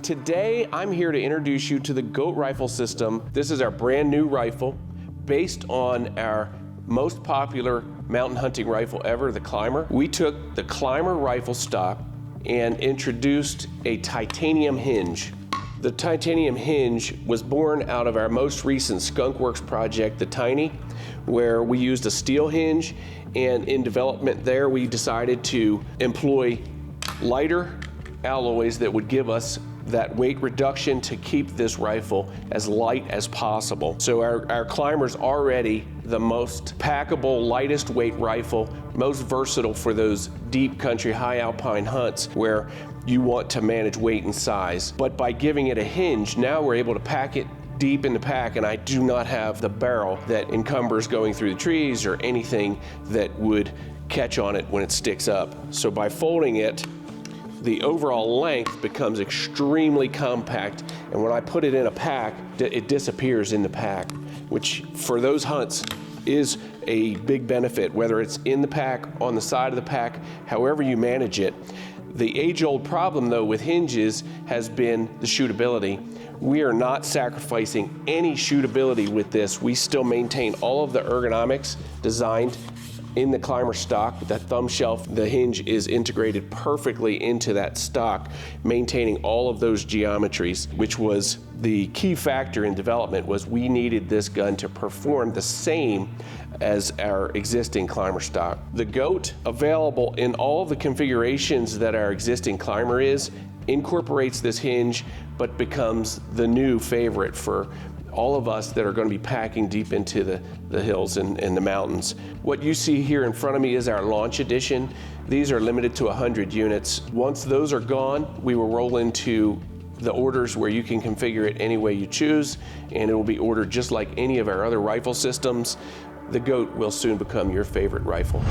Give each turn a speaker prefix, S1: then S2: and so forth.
S1: Today, I'm here to introduce you to the GOAT rifle system. This is our brand new rifle based on our most popular mountain hunting rifle ever, the ClymR. We took the ClymR rifle stock and introduced a titanium hinge. The titanium hinge was born out of our most recent Skunk Works project, the Tiny, where we used a steel hinge, and in development there we decided to employ lighter alloys that would give us that weight reduction to keep this rifle as light as possible. So our ClymR's already the most packable, lightest weight rifle, most versatile for those deep country, high alpine hunts where you want to manage weight and size. But by giving it a hinge, now we're able to pack it deep in the pack, and I do not have the barrel that encumbers going through the trees or anything that would catch on it when it sticks up. So by folding it, the overall length becomes extremely compact, and when I put it in a pack, it disappears in the pack, which for those hunts is a big benefit, whether it's in the pack, on the side of the pack, however you manage it. The age-old problem though with hinges has been the shootability. We are not sacrificing any shootability with this. We still maintain all of the ergonomics designed in the ClymR stock. That thumb shelf, the hinge is integrated perfectly into that stock, maintaining all of those geometries, which was the key factor in development. Was we needed this gun to perform the same as our existing ClymR stock. The GOAT, available in all the configurations that our existing ClymR is, incorporates this hinge, but becomes the new favorite for all of us that are going to be packing deep into the hills and the mountains. What you see here in front of me is our launch edition. These are limited to 100 units. Once those are gone, we will roll into the orders where you can configure it any way you choose, and it will be ordered just like any of our other rifle systems. The GOAT will soon become your favorite rifle.